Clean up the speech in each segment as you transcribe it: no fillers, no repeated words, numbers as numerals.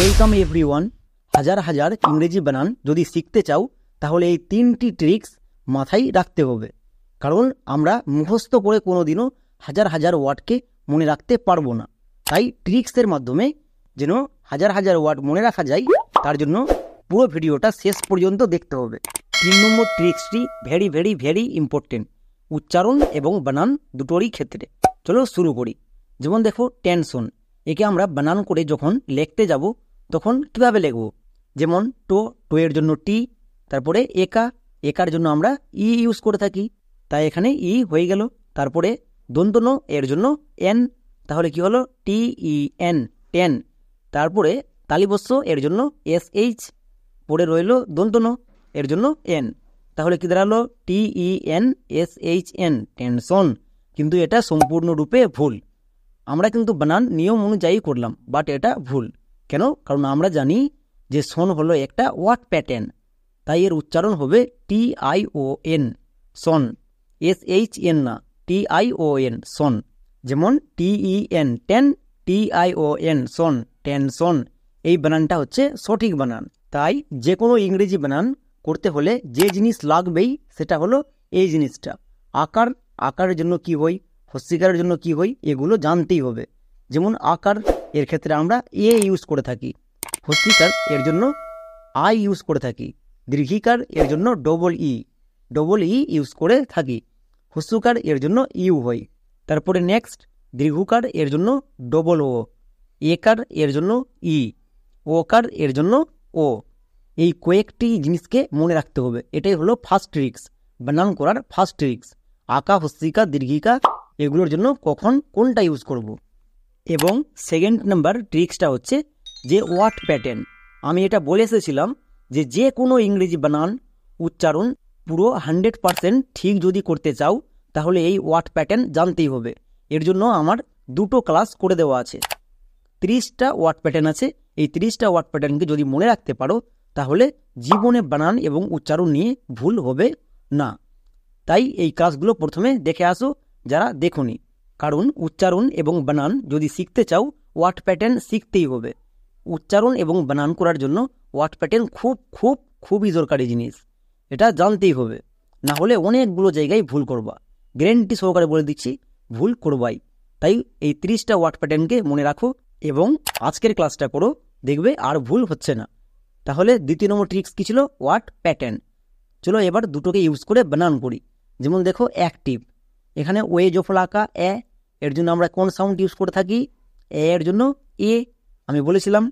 Welcome everyone. হাজার হাজার ইংরেজি বানান যদি শিখতে চাও তাহলে এই তিনটি ট্রিক্স মাথায় রাখতে হবে, কারণ আমরা মুখস্থ করে কোনোদিনও হাজার হাজার ওয়ার্ডকে মনে রাখতে পারবো না। তাই ট্রিক্সের মাধ্যমে যেন হাজার হাজার ওয়ার্ড মনে রাখা যায়, তার জন্য পুরো ভিডিওটা শেষ পর্যন্ত দেখতে হবে। 3 নম্বর ট্রিক্সটি ভেরি ভেরি ভেরি ইম্পর্টেন্ট, উচ্চারণ এবং বানান দুটোরই ক্ষেত্রে। চলো শুরু করি। যেমন দেখো টেনশন, একে আমরা বানান করে যখন লিখতে যাব তখন কীভাবে লিখব? যেমন টো এর জন্য টি, তারপরে একার জন্য আমরা ই ইউজ করে থাকি, তাই এখানে ই হয়ে গেল। তারপরে দন্তন এর জন্য এন, তাহলে কি হলো টি ই এন, টেন। তারপরে তালিবস্য এর জন্য এস এইচ, পরে রইল দন্তন এর জন্য এন, তাহলে কি দাঁড়ালো T E N S H N, tension. কিন্তু এটা সম্পূর্ণরূপে ভুল। আমরা কিন্তু বানান নিয়ম অনুযায়ী করলাম, বাট এটা ভুল। কেন? কারণ আমরা জানি যে সন হলো একটা ওয়ার্ড প্যাটার্ন, তাই এর উচ্চারণ হবে TION, সন। SHN না, TION, সন। যেমন TEN, টেন, TION, সন, টেনশন। এই বানানটা হচ্ছে সঠিক বানান। তাই যে কোনো ইংরেজি বানান করতে হলে যে জিনিস লাগবেই সেটা হলো এই জিনিসটা। আকারের জন্য কি হয়, হস্যিকারের জন্য কি হয়, এগুলো জানতেই হবে। যেমন আকার এর ক্ষেত্রে আমরা এ ইউজ করে থাকি, হস্যিকার এর জন্য আই ইউজ করে থাকি, দীর্ঘিকার এর জন্য ডবল ই ইউজ করে থাকি, হস্যকার এর জন্য ইউ হয়। তারপরে নেক্সট দীর্ঘকার এর জন্য ডবল ও, একার এর জন্য ই, ওকার এর জন্য ও। এই কয়েকটি জিনিসকে মনে রাখতে হবে। এটাই হলো ফার্স্ট ট্রিক্স, বানান করার ফার্স্ট ট্রিক্স। আকা, হস্যিকা, দীর্ঘিকা এগুলোর জন্য কখন কোনটা ইউজ করব। এবং সেকেন্ড নাম্বার ট্রিক্সটা হচ্ছে যে ওয়ার্ড প্যাটার্ন। আমি এটা বলে এসেছিলাম যে কোনো ইংরেজি বানান উচ্চারণ পুরো 100% ঠিক যদি করতে চাও তাহলে এই ওয়ার্ড প্যাটার্ন জানতেই হবে। এর জন্য আমার 2টো ক্লাস করে দেওয়া আছে। 30টা ওয়ার্ড প্যাটার্ন আছে। এই 30টা ওয়ার্ড প্যাটার্নকে যদি মনে রাখতে পারো তাহলে জীবনে বানান এবং উচ্চারণ নিয়ে ভুল হবে না। তাই এই ক্লাসগুলো প্রথমে দেখে আসো যারা দেখোনি, কারণ উচ্চারণ এবং বানান যদি শিখতে চাও ওয়ার্ড প্যাটার্ন শিখতেই হবে। উচ্চারণ এবং বানান করার জন্য ওয়ার্ড প্যাটার্ন খুব খুব খুবই দরকারি জিনিস, এটা জানতেই হবে। না হলে অনেকগুলো জায়গায় ভুল করবা, গ্যারেন্টি সহকারে বলে দিচ্ছি ভুল করবাই। তাই এই 30টা ওয়ার্ড প্যাটার্নকে মনে রাখো এবং আজকের ক্লাসটা করো, দেখবে আর ভুল হচ্ছে না। তাহলে 2 নম্বর ট্রিক্স কী ছিল? Word pattern. চলো এবার দুটোকে ইউজ করে বানান করি। যেমন দেখো অ্যাক্টিভ, এখানে ওয়েজ অফ লাকা এ, এর জন্য আমরা কোন সাউন্ড ইউজ করে থাকি? এ এর জন্য এ। আমি বলেছিলাম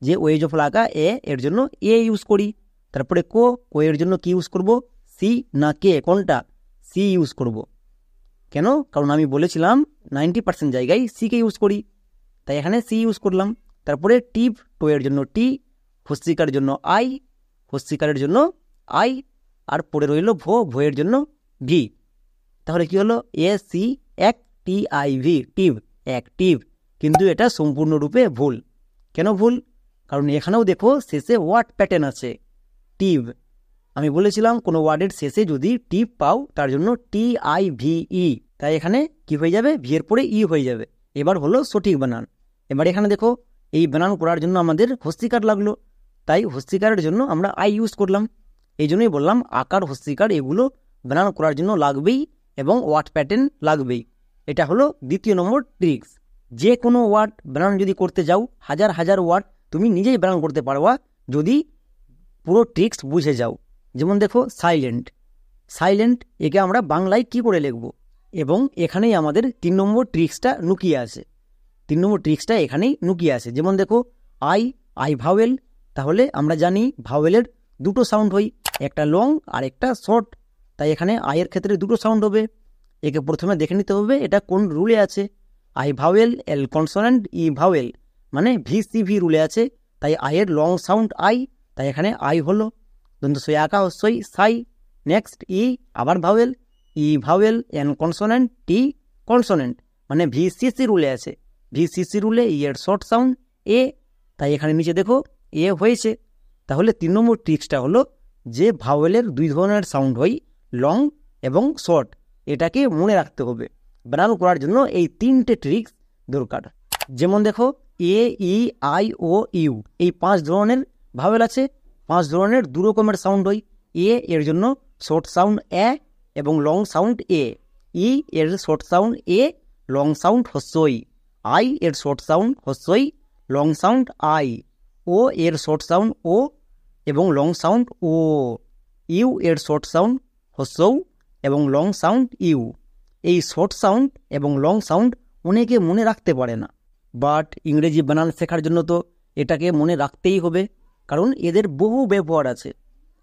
যে ওয়েজ অফ লাকা এ এর জন্য এ ইউজ করি। তারপরে কো এর জন্য কি ইউজ করব? সি না কে, কোনটা? সি ইউজ করব। কেন? কারণ আমি বলেছিলাম 90% জায়গায় সিকে ইউজ করি, তাই এখানে সি ইউজ করলাম। তারপরে টিভ, টো এর জন্য টি, হস্যিকারের জন্য আই, হস্যিকারের জন্য আই, আর পড়ে রইল ভো এর জন্য ভি। তাহলে কি হলো? SC TIV, tive, active. কিন্তু এটা সম্পূর্ণরূপে ভুল। কেন ভুল? কারণ এখানেও দেখো শেষে ওয়ার্ড প্যাটার্ন আছে টিভ। আমি বলেছিলাম কোনো ওয়ার্ডের শেষে যদি টিভ পাও তার জন্য TIVE, তাই এখানে কি হয়ে যাবে? ভি এর পরে ই হয়ে যাবে। এবার হলো সঠিক বানান। এবার এখানে দেখো এই বানান করার জন্য আমাদের হস্যিকার লাগলো, তাই হস্যিকারের জন্য আমরা আই ইউজ করলাম। এই জন্যই বললাম আকার, হস্যিকার এগুলো বানান করার জন্য লাগবেই এবং ওয়ার্ড প্যাটার্ন লাগবেই। এটা হলো 2 নম্বর ট্রিক্স। যে কোনো ওয়ার্ড বানান যদি করতে যাও হাজার হাজার ওয়ার্ড তুমি নিজেই বানান করতে পারবা যদি পুরো ট্রিক্স বুঝে যাও। যেমন দেখো সাইলেন্ট, একে আমরা বাংলায় কি করে লিখব? এবং এখানেই আমাদের 3 নম্বর ট্রিক্সটা লুকিয়ে আছে। 3 নম্বর ট্রিক্সটা এখানেই লুকিয়ে আছে। যেমন দেখো আই ভাওয়েল, তাহলে আমরা জানি ভাওয়েলের 2টো সাউন্ড হয়, একটা লং আর একটা শর্ট, তাই এখানে আয়ের ক্ষেত্রে 2টো সাউন্ড হবে। একে প্রথমে দেখে নিতে হবে এটা কোন রুলে আছে। I vowel, L consonant, E vowel, মানে VCV রুলে আছে, তাই আয়ের লং সাউন্ড আই, তাই এখানে আই হলো। দন্তস্বই আকা হস্যই সাই। নেক্সট ই, আবার vowel, E vowel, N consonant, T consonant, মানে VCC রুলে আছে। VCC রুলে ই এর শর্ট সাউন্ড এ, তাই এখানে নিচে দেখো এ হয়েছে। তাহলে 3 নম্বর ট্রিক্সটা হলো যে ভাওয়েলের 2 ধরনের সাউন্ড হয়, লং এবং শর্ট। এটাকে মনে রাখতে হবে। বানান করার জন্য এই 3টে ট্রিক্স দরকার। যেমন দেখো এ, ই, আই, ও, ইউ, এই 5 ধরনের ভাওয়েল আছে। 5 ধরনের 2 রকমের সাউন্ড হয়। এ এর জন্য শর্ট সাউন্ড এ এবং লং সাউন্ড এ। ই এর শর্ট সাউন্ড এ, লং সাউন্ড হস্যই। আই এর শর্ট সাউন্ড হস্যই, লং সাউন্ড আই। ও এর শর্ট সাউন্ড ও এবং লং সাউন্ড ও। ইউ এর শর্ট সাউন্ড হস্যৌ এবং লং সাউন্ড ইউ। এই শর্ট সাউন্ড এবং লং সাউন্ড অনেকে মনে রাখতে পারে না, বাট ইংরেজি বানান শেখার জন্য তো এটাকে মনে রাখতেই হবে, কারণ এদের বহু ব্যবহার আছে।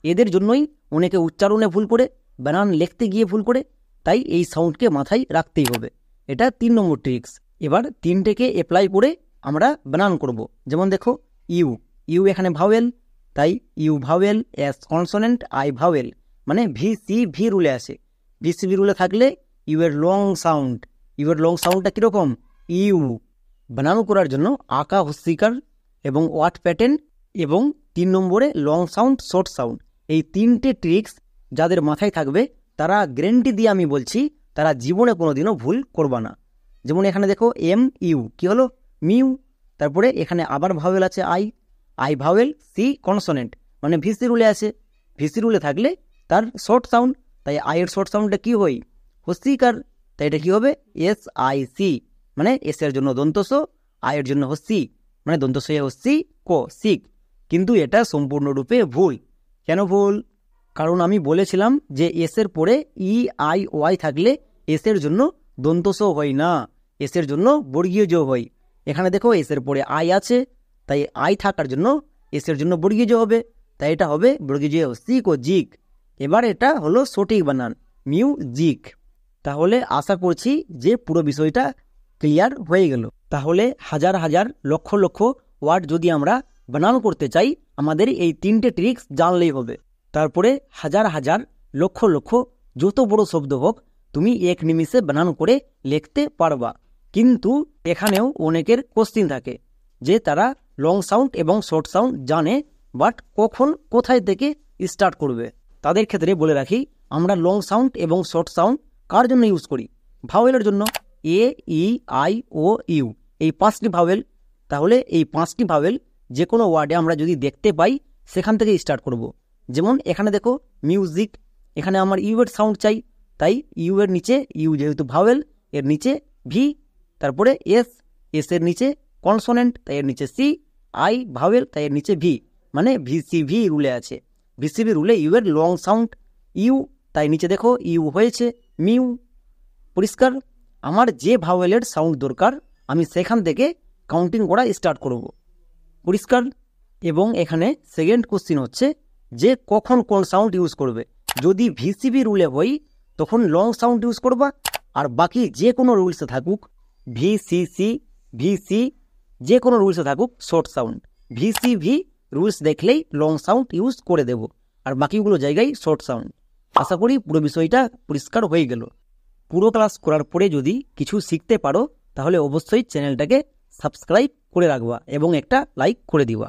এদের জন্যই অনেকে উচ্চারণে ভুল করে, বানান লিখতে গিয়ে ভুল করে, তাই এই সাউন্ডকে মাথায় রাখতেই হবে। এটা 3 নম্বর ট্রিক্স। এবার 3টেকে অ্যাপ্লাই করে আমরা বানান করব। যেমন দেখো, ইউ, ইউ এখানে ভাওয়েল, তাই you vowel, S consonant, I vowel, মানে ভি সি ভি রুলে আসে। ভি সি ভি রুলে থাকলে ইউ এর লং সাউন্ড, ইউ এর লং সাউন্ডটা কীরকম? ইউ। বানান করার জন্য আঁকা হস্যিকার এবং ওয়াট প্যাটার্ন এবং 3 নম্বরে লং সাউন্ড, শর্ট সাউন্ড, এই 3টে ট্রিক্স যাদের মাথায় থাকবে তারা গ্যারেন্টি দিয়ে আমি বলছি তারা জীবনে কোনোদিনও ভুল করবা না। যেমন এখানে দেখো এম ইউ কি হলো? মিউ। তারপরে এখানে আবার ভাওয়েল আছে I, I vowel, C consonant, মানে ভিসি রুলে আছে। ভিসি রুলে থাকলে তার শর্ট সাউন্ড, তাই আইয়ের শর্ট সাউন্ডটা কী হয়? হস্যিকার, তাই এটা কী হবে? এস আই সি, মানে এস এর জন্য দন্তস, আয়ের জন্য হস্যি, মানে দন্তস্বয়ে হস্যি কো, সিক। কিন্তু এটা সম্পূর্ণরূপে ভুল। কেন ভুল? কারণ আমি বলেছিলাম যে এস এর পরে ই, আই, ওয়াই থাকলে এস এর জন্য দন্তস হয় না, এস এর জন্য বর্গীয় জ হয়। এখানে দেখো এস এর পরে আই আছে, তাই আই থাকার জন্য এস এর জন্য বর্গীয় জ হবে, তাই এটা হবে বর্গীয় জ সিক ও জিক। এবার এটা হলো সঠিক বানান, মিউজিক। তাহলে আশা করছি যে পুরো বিষয়টা ক্লিয়ার হয়ে গেল। তাহলে হাজার হাজার লক্ষ লক্ষ ওয়ার্ড যদি আমরা বানান করতে চাই, আমাদের এই 3টে ট্রিক্স জানলেই হবে। তারপরে হাজার হাজার লক্ষ লক্ষ যত বড় শব্দ হোক তুমি 1 নিমিষে বানান করে লিখতে পারবা। কিন্তু এখানেও অনেকের কোশ্চিন থাকে যে তারা লং সাউন্ড এবং শর্ট সাউন্ড জানে, বাট কখন কোথায় থেকে স্টার্ট করবে। তাদের ক্ষেত্রে বলে রাখি, আমরা লং সাউন্ড এবং শর্ট সাউন্ড কার জন্য ইউজ করি? ভাওয়েলের জন্য। এ, ই, আই, ও, ইউ, এই 5টি ভাওয়েল। তাহলে এই 5টি ভাওয়েল যে কোনো ওয়ার্ডে আমরা যদি দেখতে পাই সেখান থেকে স্টার্ট করব। যেমন এখানে দেখো মিউজিক, এখানে আমার ইউ এর সাউন্ড চাই, তাই ইউ এর নিচে, ইউ যেহেতু ভাওয়েল, এর নিচে ভি, তারপরে এস, এস এর নিচে কনসোনেন্ট, তাই এর নিচে সি, আই ভাওয়েল, তাই এর নিচে ভি, মানে ভিসিভি রুলে আছে। ভিসিভি রুলে ইউ এর লং সাউন্ড ইউ, তাই নিচে দেখো ইউ হয়েছে মিউ। পরিষ্কার? আমার যে ভাওয়েলের সাউন্ড দরকার আমি সেখান থেকে কাউন্টিং করা স্টার্ট করব। পরিষ্কার? এবং এখানে সেকেন্ড কোশ্চিন হচ্ছে যে কখন কোন সাউন্ড ইউজ করবে। যদি ভিসিভি রুলে হই তখন লং সাউন্ড ইউজ করবা, আর বাকি যে কোনো রুলসে থাকুক, ভিসিসি, ভিসি, যে কোনো রুলসে থাকুক শর্ট সাউন্ড। ভিসিভি রুলস দেখলেই লং সাউন্ড ইউজ করে দেব, আর বাকিগুলো জায়গায় শর্ট সাউন্ড। আশা করি পুরো বিষয়টা পরিষ্কার হয়ে গেল। পুরো ক্লাস করার পরে যদি কিছু শিখতে পারো তাহলে অবশ্যই চ্যানেলটাকে সাবস্ক্রাইব করে রাখবা এবং একটা লাইক করে দিবা।